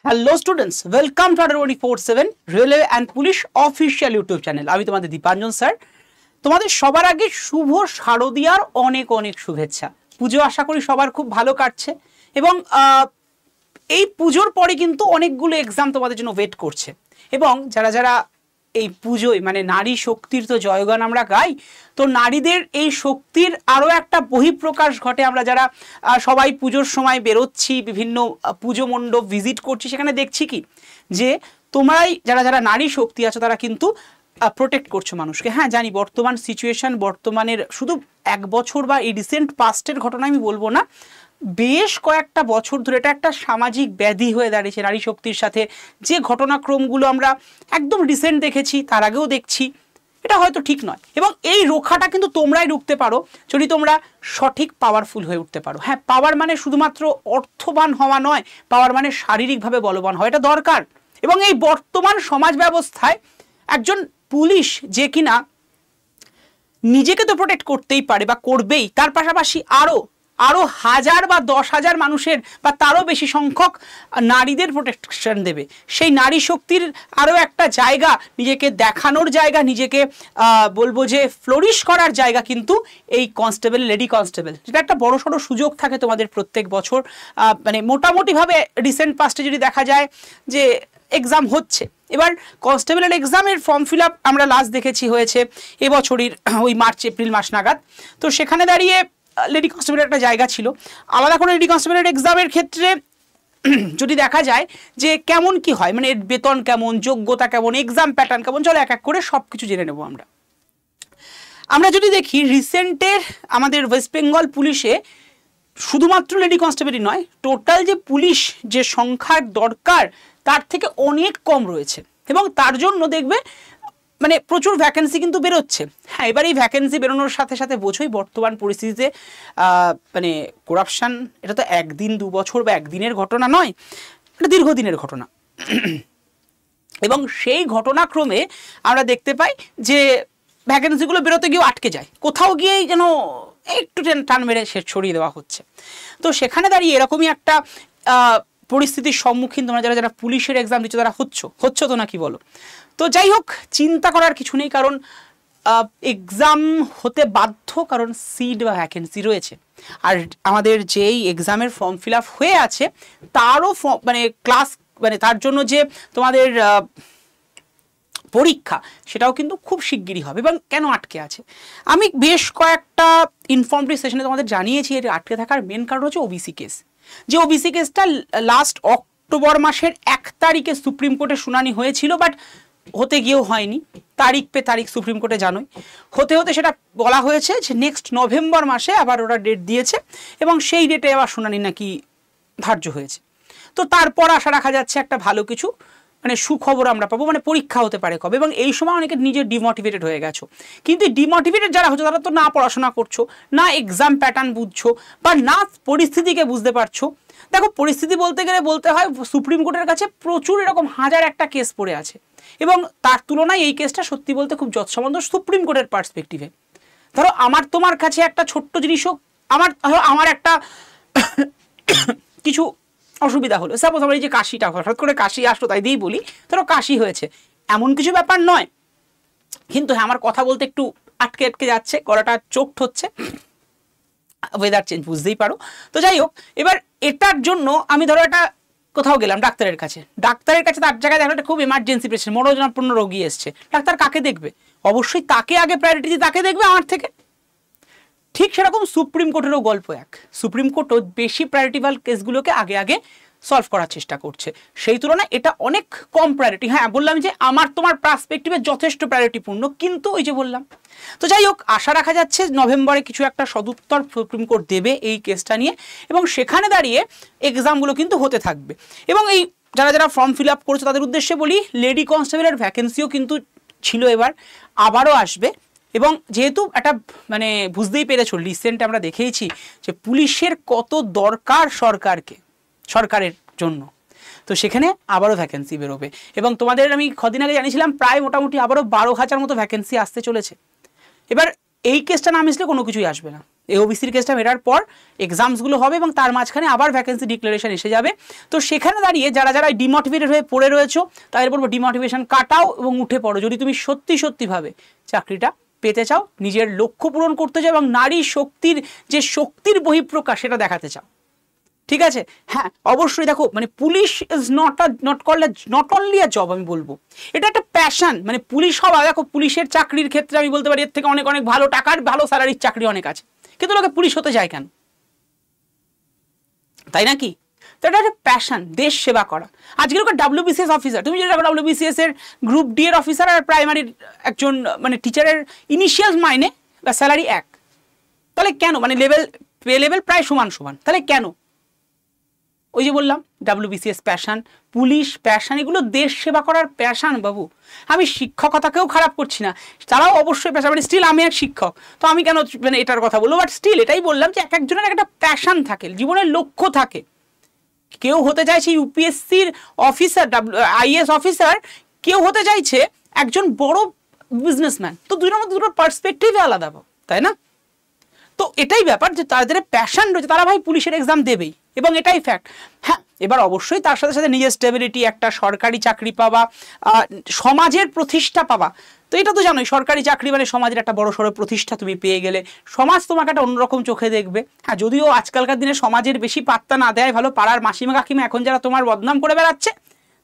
Hello students, welcome to 24/7 railway and police official YouTube channel. আমি তোমাদের Dipanjan sir. তোমাদের সবার আগে শুভ শারদীয়ার অনেক অনেক শুভেচ্ছা। পুজো আশা করি সবার খুব ভালো কাটছে এবং এই পুজোর পরে কিন্তু অনেকগুলো এক্সাম তোমাদের জন্য ওয়েট করছে। এবং যারা যারা এই পুজোয় মানে নারী শক্তির তো জয়গান আমরা গাই, তো নারীদের এই শক্তির আরও একটা বহিঃপ্রকাশ ঘটে। আমরা যারা সবাই পুজোর সময় বেরোচ্ছি, বিভিন্ন পুজো মণ্ডপ ভিজিট করছি, সেখানে দেখছি কি যে তোমরাই যারা যারা নারী শক্তি আছো তারা কিন্তু প্রোটেক্ট করছো মানুষকে। হ্যাঁ জানি বর্তমান সিচুয়েশন, বর্তমানের শুধু এক বছর বা এই রিসেন্ট পাস্টের ঘটনা আমি বলবো না, বেশ কয়েকটা বছর ধরে এটা একটা সামাজিক ব্যাধি হয়ে দাঁড়িয়েছে নারী শক্তির সাথে। যে ঘটনাক্রমগুলো আমরা একদম রিসেন্ট দেখেছি, তার আগেও দেখছি, এটা হয়তো ঠিক নয়। এবং এই রোখাটা কিন্তু তোমরাই রুখতে পারো যদি তোমরা সঠিক পাওয়ারফুল হয়ে উঠতে পারো। হ্যাঁ, পাওয়ার মানে শুধুমাত্র অর্থবান হওয়া নয়, পাওয়ার মানে শারীরিকভাবে বলবান হওয়া, এটা দরকার। এবং এই বর্তমান সমাজ ব্যবস্থায় একজন পুলিশ যে কিনা নিজেকে তো প্রোটেক্ট করতেই পারে বা করবেই, তার পাশাপাশি আরও হাজার বা 10,000 মানুষের বা তারও বেশি সংখ্যক নারীদের প্রোটেকশন দেবে। সেই নারী শক্তির আরও একটা জায়গা, নিজেকে দেখানোর জায়গা, নিজেকে বলবো যে ফ্লোরিশ করার জায়গা কিন্তু এই কনস্টেবল, লেডি কনস্টেবল, যেটা একটা বড় সড়ো সুযোগ থাকে তোমাদের প্রত্যেক বছর। মানে মোটামুটিভাবে রিসেন্ট পাস্টে যদি দেখা যায় যে এক্সাম হচ্ছে, এবার কনস্টেবলের এক্সামের ফর্ম ফিল আপ আমরা লাস্ট দেখেছি হয়েছে এবছরের ওই মার্চ এপ্রিল মাস নাগাদ। তো সেখানে দাঁড়িয়ে লেডি কনস্টেবলের একটা জায়গা ছিল। আলাদা করে লেডি কনস্টেবলের এক্সামের ক্ষেত্রে যদি দেখা যায় যে কেমন কি হয়, মানে এর বেতন কেমন, যোগ্যতা কেমন, এক্সাম প্যাটার্ন কেমন, চলো এক এক করে সব কিছু জেনে নেবো আমরা যদি দেখি রিসেন্টের আমাদের ওয়েস্ট বেঙ্গল পুলিশে শুধুমাত্র লেডি কনস্টেবলই নয়, টোটাল যে পুলিশ যে সংখ্যার দরকার তার থেকে অনেক কম রয়েছে। এবং তার জন্য দেখবে মানে প্রচুর ভ্যাকেন্সি কিন্তু বেরোচ্ছে। হ্যাঁ, এবার এই ভ্যাকেন্সি বেরোনোর সাথে সাথে বোঝোই বর্তমান পরিস্থিতিতে মানে করাপশান, এটা তো একদিন 2 বছর বা একদিনের ঘটনা নয়, এটা দীর্ঘদিনের ঘটনা। এবং সেই ঘটনাক্রমে আমরা দেখতে পাই যে ভ্যাকেন্সিগুলো বেরোতে গিয়েও আটকে যায়, কোথাও গিয়েই যেন একটু টান মেরে ছড়িয়ে দেওয়া হচ্ছে। তো সেখানে দাঁড়িয়ে এরকমই একটা পরিস্থিতির সম্মুখীন তোমরা যারা যারা পুলিশের এক্সাম দিচ্ছ তারা হচ্ছ তো নাকি বলো? তো যাই হোক, চিন্তা করার কিছু নেই, কারণ এক্সাম হতে বাধ্য, কারণ সিট বা ভ্যাকেন্সি রয়েছে। আর আমাদের যেই এক্সামের ফর্ম ফিল আপ হয়ে আছে তারও মানে ক্লাস, মানে তার জন্য যে তোমাদের পরীক্ষা, সেটাও কিন্তু খুব শিগগিরই হবে। এবং কেন আটকে আছে, আমি বেশ কয়েকটা ইনফর্মেটিভ সেশনে তোমাদের জানিয়েছি। এর আটকে থাকার মেন কারণ হচ্ছে ওবিসি কেস। যে ওবিসি কেসটা লাস্ট অক্টোবর মাসের 1 তারিখে সুপ্রিম কোর্টে শুনানি হয়েছিল, বাট হতে গিয়েও হয়নি। তারিখ পে তারিখ সুপ্রিম কোর্টে জানোই, হতে হতে সেটা বলা হয়েছে যে নেক্সট নভেম্বর মাসে আবার ওরা ডেট দিয়েছে এবং সেই ডেটে আবার শুনানি নাকি ধার্য হয়েছে। তো তারপর আশা রাখা যাচ্ছে একটা ভালো কিছু মানে সুখবর আমরা পাবো, মানে পরীক্ষা হতে পারে কবে। এবং এই সময় অনেকে নিজে ডিমোটিভেটেড হয়ে গেছো, কিন্তু ডিমোটিভেটেড যারা হচ্ছে তারা তো না পড়াশোনা করছো, না এক্সাম প্যাটার্ন বুঝছো, বা না পরিস্থিতিকে বুঝতে পারছো। দেখো, পরিস্থিতি বলতে গেলে বলতে হয় সুপ্রিম কোর্টের কাছে প্রচুর এরকম হাজার একটা কেস পড়ে আছে, এবং তার তুলনায় এই কেসটা সত্যি বলতে খুব যৎসম্বন্ধ সুপ্রিম কোর্টের পার্সপেক্টিভে। ধরো আমার তোমার কাছে একটা ছোট্ট জিনিসও, আমার একটা কিছু অসুবিধা হলো, সাপোজ আমার এই যে কাশিটা, হঠাৎ করে কাশি আসলো তাই দিয়েই বলি, ধরো কাশি হয়েছে, এমন কিছু ব্যাপার নয়, কিন্তু হ্যাঁ আমার কথা বলতে একটু আটকে আটকে যাচ্ছে, গলাটা চোখট হচ্ছে, ওয়েদার চেঞ্জ, বুঝতেই পারো। তো যাই হোক, এবার এটার জন্য আমি ধরো একটা কোথাও গেলাম ডাক্তারের কাছে তার জায়গায় দেখো একটা খুব এমার্জেন্সি পেশেন্ট, মনোজনাপন্ন রোগী এসছে, ডাক্তার কাকে দেখবে? অবশ্যই তাকে আগে প্রায়োরিটি দিয়ে তাকে দেখবে আমার থেকে। ঠিক সেরকম সুপ্রিম কোর্টেরও গল্প এক, সুপ্রিম কোর্টও বেশি প্রায়োরিটিভাল কেসগুলোকে আগে আগে সলভ করার চেষ্টা করছে, সেই তুলনায় এটা অনেক কম প্রায়োরিটি। হ্যাঁ বললাম যে আমার তোমার পার্সপেক্টিভে যথেষ্ট প্রায়োরিটিপূর্ণ, কিন্তু ওই যে বললাম। তো যাই হোক, আশা রাখা যাচ্ছে নভেম্বরে কিছু একটা সদুত্তর সুপ্রিম কোর্ট দেবে এই কেসটা নিয়ে, এবং সেখানে দাঁড়িয়ে এক্সামগুলো কিন্তু হতে থাকবে। এবং এই যারা যারা ফর্ম ফিল আপ করছে তাদের উদ্দেশ্যে বলি, লেডি কনস্টেবলের ভ্যাকেন্সিও কিন্তু ছিল, এবার আবারও আসবে। এবং যেহেতু একটা মানে বুঝতেই পেরেছো রিসেন্ট আমরা দেখেইছি যে পুলিশের কত দরকার সরকারের জন্য, তো সেখানে আবারও ভ্যাকেন্সি বেরোবে। এবং তোমাদের আমি কদিন আগে জানিয়েছিলাম প্রায় মোটামুটি আবারও 12,000 মতো ভ্যাকেন্সি আসতে চলেছে। এবার এই কেসটা না মিশলে কোনো কিছুই আসবে না, এই ওবিসির কেসটা মেটার পর এক্সামসগুলো হবে এবং তার মাঝখানে আবার ভ্যাকেন্সি ডিক্লারেশন এসে যাবে। তো সেখানে দাঁড়িয়ে যারা যারা ডিমোটিভেটেড হয়ে পড়ে রয়েছো তাদের বলবো ডিমোটিভেশন কাটাও এবং উঠে পড়ো যদি তুমি সত্যিভাবে চাকরিটা পেতে চাও, নিজের লক্ষ্য পূরণ করতে চাও এবং নারী শক্তির যে শক্তির বহিঃপ্রকাশ সেটা দেখাতে চাও। ঠিক আছে, হ্যাঁ অবশ্যই দেখো মানে police is not only a job, আমি বলবো এটা একটা প্যাশন। মানে পুলিশ হওয়া, দেখো পুলিশের চাকরির ক্ষেত্রে আমি বলতে পারি এর থেকে অনেক অনেক ভালো টাকার ভালো স্যালারির চাকরি অনেক আছে, কিন্তু লোকে পুলিশ হতে যায় কেন, তাই নাকি? তো এটা একটা প্যাশন, দেশ সেবা করা। আজকের ওকে ডাব্লিউবিসিএস অফিসার, তুমি যদি ডাব্লিউবিসিএস এর গ্রুপ ডি এর অফিসার আর প্রাইমারির একজন মানে টিচারের ইনিশিয়াল মাইনে বা স্যালারি এক, তাহলে কেন? মানে পে লেভেল প্রায় সমান, তাহলে কেন? ওই যে বললাম ডাব্লিউবিসিএস প্যাশন, পুলিশ প্যাশন, এগুলো দেশ সেবা করার প্যাশন বাবু। আমি শিক্ষকতাকেও খারাপ করছি না, তারাও অবশ্যই প্যাশন, মানে স্টিল আমি এক শিক্ষক, তো আমি কেন মানে এটার কথা বলবো, বাট স্টিল এটাই বললাম যে এক একজনের একটা প্যাশন থাকে, জীবনের লক্ষ্য থাকে। কেউ হতে চাইছে ইউপিএসসির অফিসার, আইএএস অফিসার, কেউ হতে চাইছে একজন বড় বিজনেসম্যান, তো দুটোর মধ্যে দুটো পার্সপেক্টিভই আলাদা, তাই না? তো এটাই ব্যাপার যে তাদের প্যাশন রয়েছে, তারা ভাই পুলিশের এক্সাম দেবেই এবং এটাই ফ্যাক্ট। হ্যাঁ, এবার অবশ্যই তার সাথে সাথে নিজের স্টেবিলিটি, একটা সরকারি চাকরি পাওয়া, সমাজের প্রতিষ্ঠা পাওয়া। তো এটা তো জানোই সরকারি চাকরি মানে সমাজের একটা বড় সড়ো প্রতিষ্ঠা তুমি পেয়ে গেলে, সমাজ তোমাকে একটা অন্যরকম চোখে দেখবে। হ্যাঁ, যদিও আজকালকার দিনে সমাজের বেশি পাত্তা না দেয় ভালো, পাড়ার মাসিমা কাকিমা এখন যারা তোমার বদনাম করে বেড়াচ্ছে,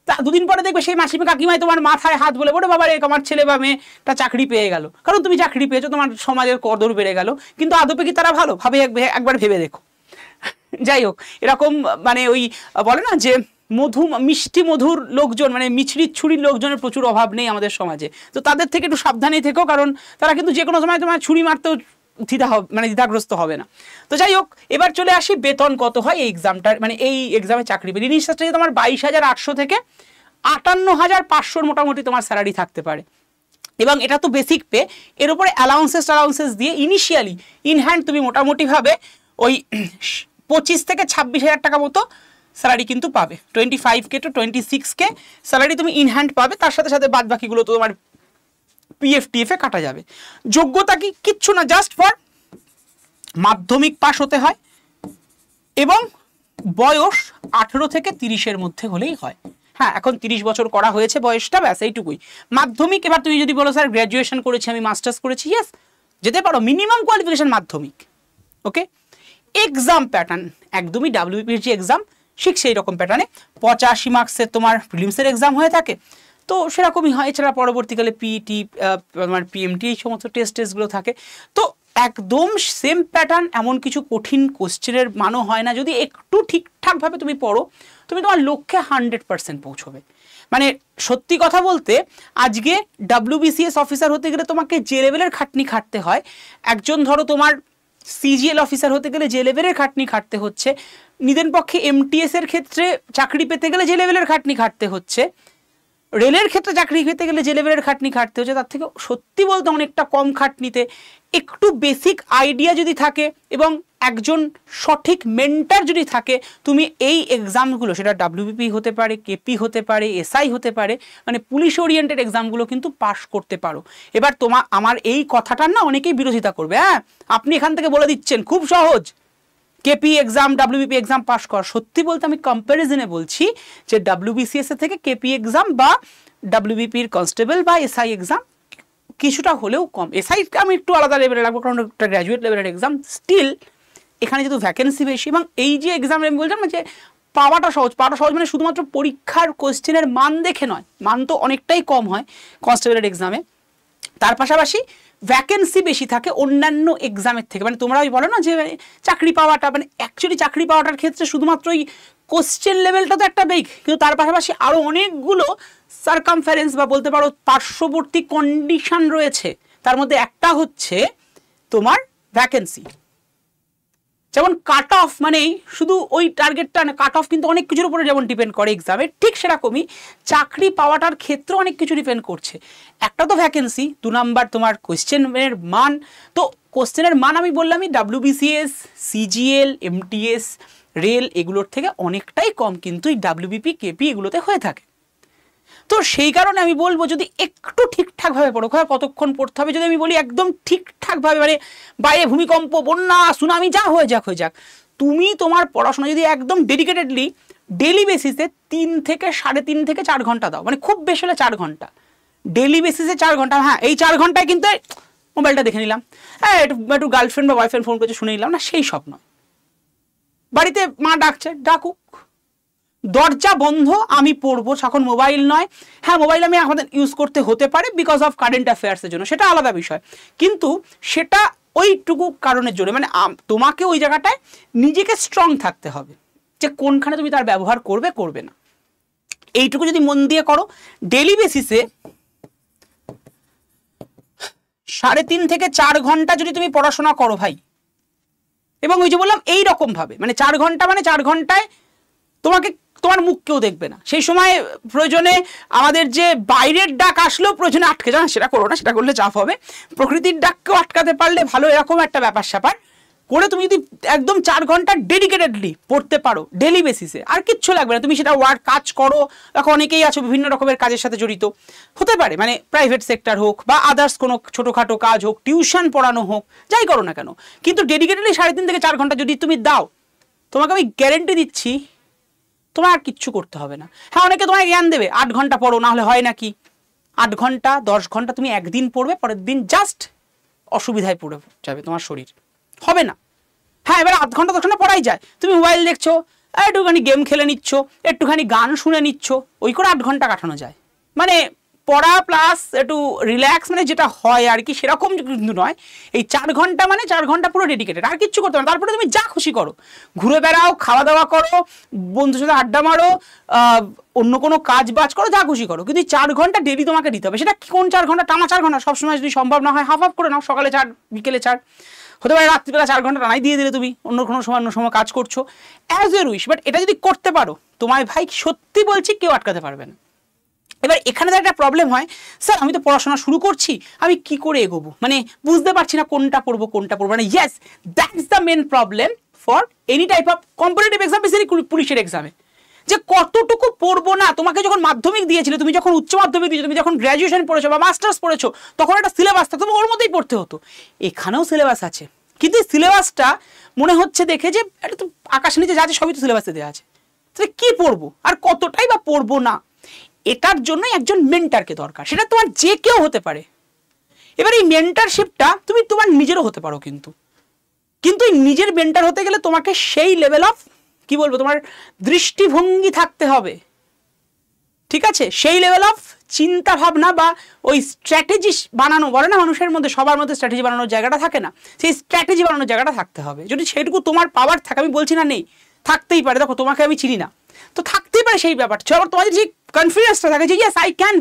তা দুদিন পরে দেখবে সেই মাসিমা কাকিমাই তোমার মাথায় হাত বলে বলে বাবা রে আমার ছেলে বা মেয়েটা চাকরি পেয়ে গেল, কারণ তুমি চাকরি পেয়েছো, তোমার সমাজের কদর বেড়ে গেল। কিন্তু আদপে কি তারা ভালো? একবার ভেবে দেখো। যাই হোক, এরকম মানে ওই বলে না যে মিষ্টি মধুর লোকজন, মানে মিছরি ছুরির লোকজনের প্রচুর অভাব নেই আমাদের সমাজে, তো তাদের থেকে একটু সাবধানেই থেকো, কারণ তারা কিন্তু যে কোনো সময় তোমার ছুরি মারতেও দ্বিধাগ্রস্ত হবে না। তো যাই হোক, এবার চলে আসি বেতন কত হয় এই এক্সামটার, মানে এই এক্সামে চাকরি পেলে। ইনিশিয়ালি তোমার 22,800 থেকে 58,500 মোটামুটি তোমার স্যালারি থাকতে পারে, এবং এটা তো বেসিক পে, এর উপরে অ্যালাউন্সেস দিয়ে ইনিশিয়ালি ইন হ্যান্ড তুমি মোটামুটিভাবে ওই 25 থেকে 26,000 টাকা মতো স্যালারি কিন্তু পাবে। 25K to 26K স্যালারি তুমি ইন হ্যান্ড পাবে, তার সাথে সাথে বাদ বাকিগুলো তো তোমার PF কাটা যাবে। যোগ্যতা কি? কিচ্ছু না, জাস্ট ফর মাধ্যমিক পাস হতে হয় এবং বয়স 18 থেকে 30-এর মধ্যে হলেই হয়। হ্যাঁ, এখন 30 বছর করা হয়েছে বয়সটা, ব্যাস এইটুকুই। মাধ্যমিক, এবার তুমি যদি বলো স্যার গ্র্যাজুয়েশন করেছি আমি, মাস্টার্স করেছি, ইয়েস যেতে পারো, মিনিমাম কোয়ালিফিকেশন মাধ্যমিক। ওকে, এক্সাম প্যাটার্ন একদমই ডাব্লিউবিপির যে এক্সাম ঠিক সেই রকম প্যাটার্নে 85 মার্কসের তোমার প্রিলিমসের এক্সাম হয়ে থাকে, তো সেরকমই হয়। এছাড়া পরবর্তীকালে পিইটি, তোমার পিএমটি, এই সমস্ত টেস্টগুলো থাকে। তো একদম সেম প্যাটার্ন, এমন কিছু কঠিন কোশ্চেনের মানও হয় না। যদি একটু ঠিকঠাকভাবে তুমি পড়ো, তুমি তোমার লক্ষ্যে 100% পৌঁছবে। মানে সত্যি কথা বলতে আজকে ডাব্লিউবিসিএস অফিসার হতে গেলে তোমাকে যে লেভেলের খাটনি খাটতে হয়, একজন ধরো তোমার সিজিএল অফিসার হতে গেলে যে লেভেলের খাটনি খাটতে হচ্ছে, নিদেন পক্ষে এমটিএস এর ক্ষেত্রে চাকরি পেতে গেলে যে লেভেলের খাটনি খাটতে হচ্ছে, রেলের ক্ষেত্রে চাকরি পেতে গেলে যে লেভেলের খাটনি খাটতে হচ্ছে, তার থেকে সত্যি বলতে অনেকটা কম খাটনিতে একটু বেসিক আইডিয়া যদি থাকে এবং একজন সঠিক মেন্টার যদি থাকে, তুমি এই এক্সামগুলো, সেটা ডাব্লিউবিপি হতে পারে, কেপি হতে পারে, এসআই হতে পারে, মানে পুলিশ ওরিয়েন্টেড এক্সামগুলো কিন্তু পাস করতে পারো। এবার আমার এই কথাটার না অনেকেই বিরোধিতা করবে, হ্যাঁ আপনি এখান থেকে বলে দিচ্ছেন খুব সহজ KP exam, WBP exam pass করা। সত্যি বলতে আমি কম্প্যারিজনে বলছি যে ডাব্লিউবিসিএস এর থেকে কেপি এক্সাম বা ডাব্লিউবিপির কনস্টেবল বা এসআই এক্সাম কিছুটা হলেও কম। এসআইটা আমি একটু আলাদা লেভেলে রাখবো, কারণ একটা গ্র্যাজুয়েট লেভেলের এক্সাম, স্টিল এখানে যেহেতু ভ্যাকেন্সি বেশি এবং এই যে এক্সাম আমি বলছিলাম না যে পাওয়াটা সহজ মানে শুধুমাত্র পরীক্ষার কোশ্চেনের মান দেখে নয়, মান তো অনেকটাই কম হয় কনস্টেবলের এক্সামে, তার পাশাপাশি ভ্যাকেন্সি বেশি থাকে অন্যান্য এক্সামের থেকে। মানে তোমরা ওই বলো না যে চাকরি পাওয়াটা, মানে অ্যাকচুয়ালি চাকরি পাওয়াটার ক্ষেত্রে শুধুমাত্র ওই কোশ্চেন লেভেলটা তো একটা বেগ, কিন্তু তার পাশাপাশি আরও অনেকগুলো সার্কামফারেন্স বা বলতে পারো পার্শ্ববর্তী কন্ডিশন রয়েছে। তার মধ্যে একটা হচ্ছে তোমার ভ্যাকেন্সি, যেমন কাট অফ, মানে শুধু ওই টার্গেটটা না, কাট অফ কিন্তু অনেক কিছুর উপরে যেমন ডিপেন্ড করে এক্সামে, ঠিক সেরকমই চাকরি পাওয়াটার ক্ষেত্রে অনেক কিছু ডিপেন্ড করছে। একটা তো ভ্যাকেন্সি, 2 নাম্বার তোমার কোশ্চেনের মান। তো কোশ্চেনের মান আমি বললামই ডাব্লিউবিসিএস, সিজিএল, এমটিএস, রেল এগুলোর থেকে অনেকটাই কম কিন্তু এই ডাব্লিউবিপি, কেপি এগুলোতে হয়ে থাকে। তো সেই কারণে আমি বলবো যদি একটু ঠিকঠাকভাবে পড়ো, কতক্ষণ পড়তে হবে যদি আমি বলি একদম ঠিকঠাকভাবে, মানে বাইরে ভূমিকম্প, বন্যা, সুনামি যা হয়ে যাক, তুমি তোমার পড়াশোনা যদি একদম ডেডিকেটেডলি ডেলি বেসিসে 3 থেকে 3.5 থেকে 4 ঘন্টা দাও, মানে খুব বেশি হলে 4 ঘন্টা ডেলি বেসিসে 4 ঘন্টা। হ্যাঁ, এই 4 ঘন্টায় কিন্তু মোবাইলটা দেখে নিলাম, হ্যাঁ একটু গার্লফ্রেন্ড বা বয়ফ্রেন্ড ফোন করছে শুনে নিলাম না, সেই সব নয়। বাড়িতে মা ডাকছে, ডাকুক, দরজা বন্ধ, আমি পড়বো, এখন মোবাইল নয়। হ্যাঁ, মোবাইল আমি আমাদের ইউজ করতে হতে পারে বিকজ অফ কারেন্ট অ্যাফেয়ার্সের জন্য, সেটা আলাদা বিষয়, কিন্তু সেটা ওইটুকু কারণের জন্য, মানে তোমাকে ওই জায়গাটায় নিজেকে স্ট্রং থাকতে হবে যে কোনখানে তুমি তার ব্যবহার করবে না। এইটুকু যদি মন দিয়ে করো, ডেলি বেসিসে 3.5 থেকে 4 ঘন্টা যদি তুমি পড়াশোনা করো ভাই, এবং ওই যে বললাম এইরকম ভাবে, মানে 4 ঘন্টা মানে 4 ঘন্টায় তোমার মুখ কেউ দেখবে না, সেই সময় প্রয়োজনে আমাদের যে বাইরের ডাক আসলেও প্রয়োজনে আটকে যাও, সেটা করো না, সেটা করলে চাপ হবে, প্রকৃতির ডাককেও আটকাতে পারলে ভালো, এরকম একটা ব্যাপার স্যাপার করে তুমি যদি একদম 4 ঘন্টা ডেডিকেটেডলি পড়তে পারো ডেলি বেসিসে, আর কিচ্ছু লাগবে না, তুমি সেটা কাজ করো। এখন অনেকেই আছো বিভিন্ন রকমের কাজের সাথে জড়িত, হতে পারে মানে প্রাইভেট সেক্টর হোক বা আদার্স কোনো ছোটোখাটো কাজ হোক, টিউশন পড়ানো হোক, যাই করো না কেন, কিন্তু ডেডিকেটেডলি 3.5 থেকে 4 ঘন্টা যদি তুমি দাও, তোমাকে আমি গ্যারেন্টি দিচ্ছি তোমার আর কিচ্ছু করতে হবে না। হ্যাঁ, অনেকে তোমায় জ্ঞান দেবে 8 ঘন্টা পড়ো, না হলে হয় নাকি, 8 ঘন্টা 10 ঘন্টা তুমি একদিন পড়বে, পরের দিন জাস্ট অসুবিধায় পড়ে যাবে, তোমার শরীর হবে না। হ্যাঁ, এবার 8 ঘন্টা 10 ঘন্টা পড়াই যায়, তুমি মোবাইল দেখছো, একটুখানি গেম খেলে নিচ্ছ, একটুখানি গান শুনে নিচ্ছ, ওই করে 8 ঘন্টা কাটানো যায়, মানে পড়া প্লাস একটু রিল্যাক্স, মানে যেটা হয় আর কি সেরকম কিন্তু নয়। এই 4 ঘন্টা মানে 4 ঘন্টা পুরো ডেডিকেটেড, আর কিচ্ছু করতে হবে না। তারপরে তুমি যা খুশি করো, ঘুরে বেড়াও, খাওয়া দাওয়া করো, বন্ধুর সাথে আড্ডা মারো, অন্য কোনো কাজ বাজ করো, যা খুশি করো, কিন্তু 4 ঘন্টা ডেলি তোমাকে দিতে হবে। সেটা কোন 4 ঘন্টা, টানা 4 ঘন্টা সবসময় যদি সম্ভব না হয়, হাফ হাফ করে নাও, সকালে 4 বিকেলে 4, হতে পারে রাত্রিবেলা 4 ঘন্টা টানাই দিয়ে দিলে তুমি অন্য কোনো সময় কাজ করছো, অ্যাজ এ উইশ, বাট এটা যদি করতে পারো তোমায় ভাই সত্যি বলছি কেউ আটকাতে পারবে না। এবার এখানে তো একটা প্রবলেম হয়, স্যার আমি তো পড়াশোনা শুরু করছি, আমি কি করে এগোবো, মানে বুঝতে পারছি না কোনটা পড়বো মানে yes, that's the main problem for any type of competitive exam, basically পুলিশের এক্সামে, যে কতটুকু পড়বো না। তোমাকে যখন মাধ্যমিক দিয়েছিলে, তুমি যখন উচ্চ মাধ্যমিক দিয়েছো, তুমি যখন গ্র্যাজুয়েশন পড়েছো বা মাস্টার্স পড়েছো, তখন একটা সিলেবাস থাকতো, ওর মধ্যেই পড়তে হতো। এখানেও সিলেবাস আছে, কিন্তু সিলেবাসটা মনে হচ্ছে দেখে যে এটা তো আকাশ নিচে যা আছে সবই তো সিলেবাসে দেওয়া আছে, তাহলে কি পড়বো আর কতটাই বা পড়বো না। এটার জন্য একজন মেন্টারকে দরকার, সেটা তোমার যে কেউ হতে পারে। এবার এই মেন্টারশিপটা তুমি তোমার নিজেরও হতে পারো, কিন্তু এই নিজের মেন্টার হতে গেলে তোমাকে সেই লেভেল অফ কি বলবো, তোমার দৃষ্টিভঙ্গি থাকতে হবে, ঠিক আছে, সেই লেভেল অফ চিন্তা ভাবনা বা ওই স্ট্র্যাটেজি বানানো, বলে না মানুষের মধ্যে, সবার মধ্যে স্ট্র্যাটেজি বানানোর জায়গাটা থাকে না, সেই স্ট্র্যাটেজি বানানোর জায়গাটা থাকতে হবে। যদি সেটুকু তোমার পাওয়ার থাকে, আমি বলছি না নেই, থাকতেই পারে, দেখো তোমাকে আমি চিনি না, তো থাকতেই পারে সেই ব্যাপারটা। আবার তোমাদের যে কনফিডেন্সটা থাকে যে ইয়েস আই ক্যান,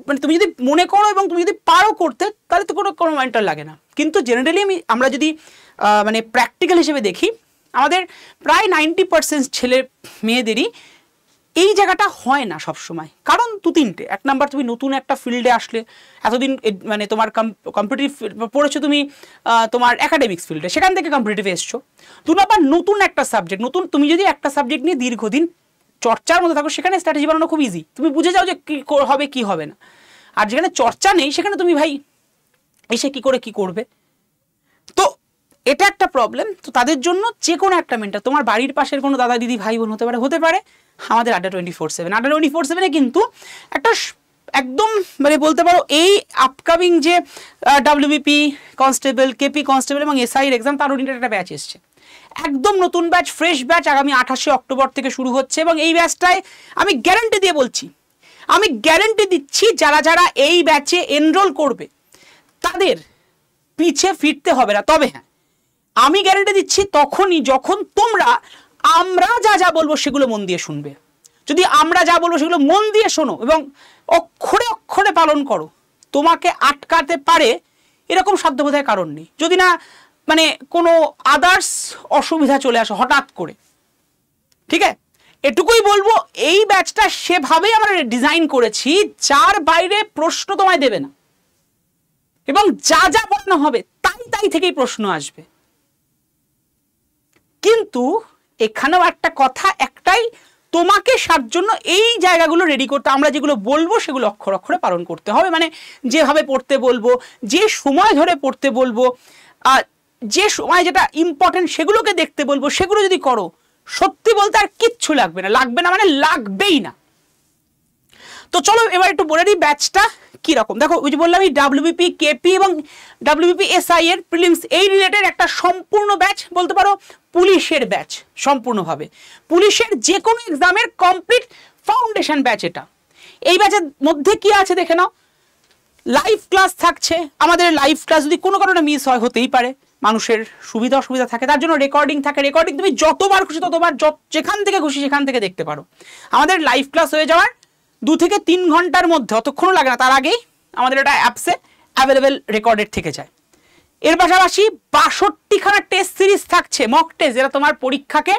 মানে তুমি যদি মনে করো এবং তুমি যদি পারো করতে, তাহলে তো কোনো মেন্টার লাগে না। কিন্তু জেনারেলি আমরা যদি মানে প্র্যাকটিক্যাল হিসেবে দেখি, আমাদের প্রায় 90% ছেলে মেয়েদেরই এই জায়গাটা হয় না সবসময়, কারণ 2-3টে। 1 নাম্বার, তুমি নতুন একটা ফিল্ডে আসলে, এতদিন মানে তোমার কম্পিটিটিভ পড়েছো তুমি তোমার একাডেমিক্স ফিল্ডে, সেখান থেকে কম্পিটিটিভ এসছো। 2 নাম্বার, নতুন একটা সাবজেক্ট, তুমি যদি একটা সাবজেক্ট নিয়ে দীর্ঘদিন চর্চার মধ্যে থাকো, সেখানে স্ট্র্যাটেজি বানানো খুব ইজি, তুমি বুঝে যাও যে কী হবে কী হবে না। আর যেখানে চর্চা নেই, সেখানে তুমি ভাই এসে কী করে কী করবে, তো এটা একটা প্রবলেম। তো তাদের জন্য যে কোনো একটা মেন্টার, তোমার বাড়ির পাশের কোনো দাদা দিদি ভাই বোন হতে পারে আমাদের আড্ডা 24/7। আড্ডা 24/7-এ কিন্তু একটা একদম মানে বলতে পারো এই আপকামিং যে WBP কনস্টেবল, KP কনস্টেবল এবং SI-এর এক্সাম, তার ওদিনটা একটা ব্যাচ এসছে, একদম নতুন ব্যাচ, ফ্রেশ ব্যাচ, আগামী 28শে অক্টোবর থেকে শুরু হচ্ছে। এবং এই ব্যাচটায় আমি গ্যারান্টি দিয়ে বলছি, আমি গ্যারান্টি দিচ্ছি, যারা যারা এই ব্যাচে এনরোল করবে তাদের পিছে ফিরতে হবে না। তবে হ্যাঁ, আমি গ্যারান্টি দিচ্ছি তখনই যখন আমরা যা বলবো সেগুলো মন দিয়ে শুনবে। যদি আমরা যা বলবো সেগুলো মন দিয়ে শোনো এবং অক্ষরে অক্ষরে পালন করো, তোমাকে আটকাতে পারে এরকম সাধ্যবোধের কারণ নেই, যদি না মানে কোনো আদার্স অসুবিধা চলে আসে হঠাৎ করে। ঠিক আছে, এটুকুই বলবো, এই ব্যাচটা সেভাবেই আমরা ডিজাইন করেছি যার বাইরে প্রশ্ন তোমায় দেবে না, এবং যা পড়ানো হবে তাই থেকেই প্রশ্ন আসবে। কিন্তু এখানেও একটা কথা, একটাই, তোমাকে তার জন্য এই জায়গাগুলো রেডি করতে, আমরা যেগুলো বলবো সেগুলো অক্ষর অক্ষরে পালন করতে হবে, মানে যেভাবে পড়তে বলবো, যে সময় ধরে পড়তে বলবো, যে সময় যেটা ইম্পর্টেন্ট সেগুলোকে দেখতে বলবো, সেগুলো যদি করো, সত্যি বলতে আর কিচ্ছু লাগবে না, লাগবে না মানে লাগবেই না। তো চলো এবার একটু বলে দিই ব্যাচটা কি রকম। দেখো ওই যে বললাম এই ডাব্লিউবিপি কেপি এবং ডাব্লিউবিপি এসআই এর প্রিলিমস এই রিলেটেড একটা সম্পূর্ণ ব্যাচ, বলতে পারো পুলিশের ব্যাচ, সম্পূর্ণভাবে পুলিশের যে কোনো এক্সামের কমপ্লিট ফাউন্ডেশন ব্যাচ এটা। এই ব্যাচের মধ্যে কি আছে দেখে নাও। লাইভ ক্লাস থাকছে, আমাদের লাইভ ক্লাস যদি কোনো কারণে মিস হয়, হতেই পারে, মানুষের সুবিধা অসুবিধা থাকে, তার জন্য রেকর্ডিং থাকে, রেকর্ডিং তুমি যতবার খুশি ততবার যেখান থেকে খুশি সেখান থেকে দেখতে পারো। আমাদের লাইভ ক্লাস হয়ে যাওয়ার 2 থেকে 3 ঘন্টার মধ্যে, অতক্ষণও লাগে না, তার আগেই আমাদের এটা অ্যাপসে অ্যাভেলেবেল রেকর্ডেড থেকে যায়। এর পাশাপাশি 62খানা টেস্ট সিরিজ থাকছে, মক টেস্ট, যেটা তোমার পরীক্ষাকে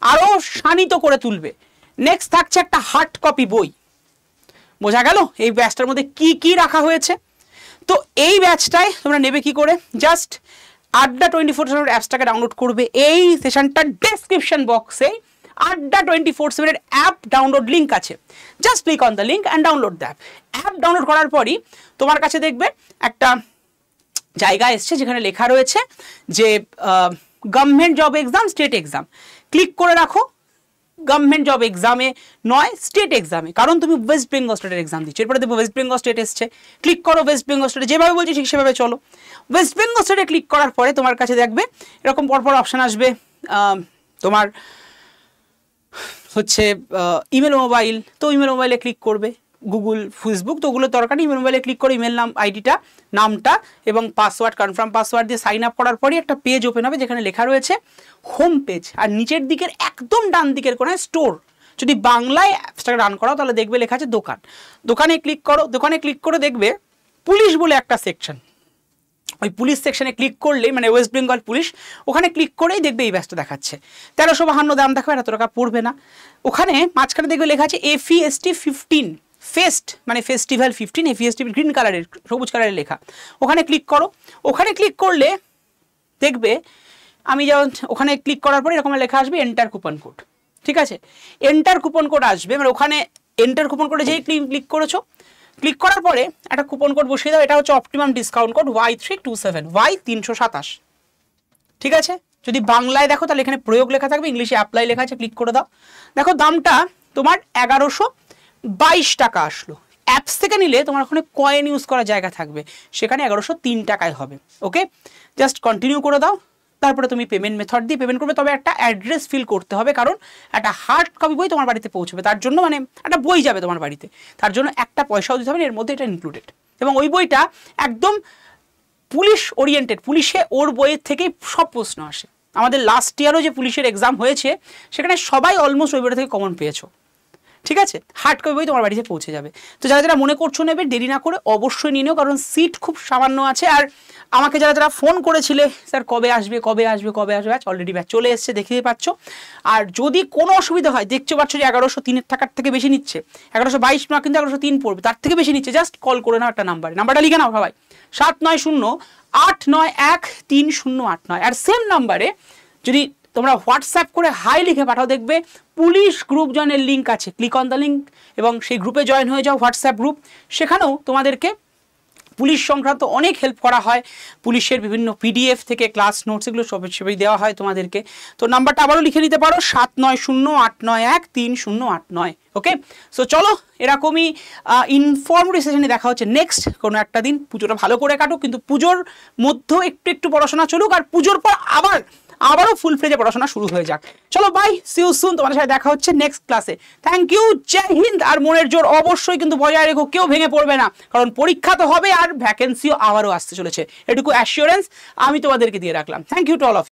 আরও শানিত করে তুলবে। নেক্সট থাকছে একটা হার্ড কপি বই। বোঝা গেল এই ব্যাচটার মধ্যে কি কি রাখা হয়েছে। তো এই ব্যাচটায় তোমরা নেবে কি করে, জাস্ট আড্ডা 24/7 অ্যাপসটাকে ডাউনলোড করবে। এই সেশনটার ডেসক্রিপশন বক্সে আড্ডা 24/7 এর অ্যাপ ডাউনলোড লিঙ্ক আছে, just click on the link and download the app. App download করার পরই তোমার কাছে দেখবে একটা জায়গা এসছে যেখানে লেখা রয়েছে যে government job exam, state exam. Click করে রাখো গভর্নমেন্ট জব এক্সামে নয়, স্টেট এক্সামে, কারণ তুমি ওয়েস্ট বেঙ্গল স্টেটের এক্সাম দিচ্ছ। এরপরে দেখবো ওয়েস্ট বেঙ্গল স্টেট এসছে, ক্লিক করো ওয়েস্ট বেঙ্গল স্টেটে, যেভাবে বলছি ঠিক সেভাবে চলো। ওয়েস্ট বেঙ্গল স্টেটে ক্লিক করার পরে তোমার কাছে দেখবে এরকম পরপর অপশান আসবে, তোমার হচ্ছে ইমেল মোবাইল, তো ইমেল মোবাইলে ক্লিক করবে, গুগল ফেসবুক তো ওগুলো দরকার নেই, ইমেল মোবাইলে ক্লিক করে ইমেল নাম আইডিটা, নামটা এবং পাসওয়ার্ড, কনফার্ম পাসওয়ার্ড দিয়ে সাইন আপ করার পরই একটা পেজ ওপেন হবে যেখানে লেখা রয়েছে হোম পেজ, আর নিচের দিকের একদম ডান দিকের কোণায় স্টোর। যদি বাংলায় অ্যাপসটাকে রান করাও তাহলে দেখবে লেখা আছে দোকান। দোকানে ক্লিক করো, দোকানে ক্লিক করে দেখবে পুলিশ বলে একটা সেকশন, ওই পুলিশ সেকশনে ক্লিক করলেই, মানে ওয়েস্ট বেঙ্গল পুলিশ, ওখানে ক্লিক করেই দেখবে এই ব্যাচটা দেখাচ্ছে। 1352 দাম দেখাবে, এত টাকা পড়বে না। ওখানে মাঝখানে দেখবে লেখা আছে FEST 15, ফেস্ট মানে ফেস্টিভ্যাল 15, FEST গ্রিন কালারের, সবুজ কালারের লেখা। ওখানে ক্লিক করো, ওখানে ক্লিক করলে দেখবে আমি যেমন ওখানে ক্লিক করার পরে এরকম লেখা আসবে এন্টার কুপন কোড, ঠিক আছে, এন্টার কুপন কোড আসবে, মানে ওখানে এন্টার কুপন কোডে যেই ক্লিক করেছো, ক্লিক করার পরে একটা কুপন কোড বসিয়ে দাও, এটা হচ্ছে optimum discount code Y327, Y327, ঠিক আছে। যদি বাংলায় দেখো তাহলে এখানে প্রয়োগ লেখা থাকবে, ইংলিশে অ্যাপ্লাই লেখা আছে, ক্লিক করে দাও। দেখো দামটা তোমার 1122 টাকা আসলো। অ্যাপস থেকে নিলে তোমার ওখানে কয়েন ইউজ করার জায়গা থাকবে, সেখানে 1103 টাকায় হবে। ওকে, জাস্ট কন্টিনিউ করে দাও, তারপরে তুমি পেমেন্ট মেথড দিয়ে পেমেন্ট করবে। তবে একটা অ্যাড্রেস ফিল করতে হবে, কারণ একটা হার্ড কপি বই তোমার বাড়িতে পৌঁছবে, তার জন্য মানে একটা বই যাবে তোমার বাড়িতে, তার জন্য একটা পয়সাও দিতে হবে, এর মধ্যে এটা ইনক্লুডেড। এবং ওই বইটা একদম পুলিশ ওরিয়েন্টেড, পুলিশে ওর বইয়ের থেকেই সব প্রশ্ন আসে। আমাদের লাস্ট ইয়ারও যে পুলিশের এক্সাম হয়েছে সেখানে সবাই অলমোস্ট ওই বইটা থেকে কমন পেয়েছো, ঠিক আছে। হার্ড কপি বই তোমার বাড়িতে পৌঁছে যাবে। তো যারা যারা মনে করছো নেবে, দেরি না করে অবশ্যই নিয়ে নিও, কারণ সিট খুব সামান্য আছে। আর আমাকে যারা যারা ফোন করেছিলে স্যার কবে আসবে কবে আসবে কবে আসবে, ব্যাচ অলরেডি ব্যাচ চলে এসছে, দেখতেই পাচ্ছ। আর যদি কোনো অসুবিধা হয়, দেখতে পাচ্ছ যে 1103 টাকার থেকে বেশি নিচ্ছে, 1122 না কিন্তু 1103 পড়বে, তার থেকে বেশি নিচ্ছে, জাস্ট কল করে নাও একটা নাম্বারে, নাম্বারটা লিখে নাও সবাই, 7908913089। আর সেম নাম্বারে যদি তোমরা হোয়াটসঅ্যাপ করে হাই লিখে পাঠাও, দেখবে পুলিশ গ্রুপ জয়েনের লিঙ্ক আছে, ক্লিক অন দ্য লিঙ্ক এবং সেই গ্রুপে জয়েন হয়ে যাও, হোয়াটসঅ্যাপ গ্রুপ। সেখানেও তোমাদেরকে পুলিশ সংক্রান্ত অনেক হেল্প করা হয়, পুলিশের বিভিন্ন PDF থেকে ক্লাস নোটস এগুলো সবই দেওয়া হয় তোমাদেরকে। তো নাম্বারটা আবারও লিখে নিতে পারো, 7908913089। ওকে, সো চলো এরকমই ইনফর্মেটিভ সেশনে দেখা হচ্ছে নেক্সট কোনো একটা দিন। পুজোটা ভালো করে কাটো, কিন্তু পুজোর মধ্যেও একটু পড়াশোনা চলুক, আর পুজোর পর আবারও ফুল ফ্লেজে পড়াশোনা শুরু হয়ে যাক। চলো বাই, সি ইউ সুন, তোমাদের সাথে দেখা হচ্ছে নেক্সট ক্লাসে। থ্যাংক ইউ, জয় হিন্দ। আর মনের জোর অবশ্যই কিন্তু বজায় রেখো, কেউ ভেঙে পড়বে না, কারণ পরীক্ষা তো হবে আর ভ্যাকেন্সিও আবারও আসতে চলেছে, এটুকু অ্যাসিওরেন্স আমি তোমাদেরকে দিয়ে রাখলাম। Thank you to all of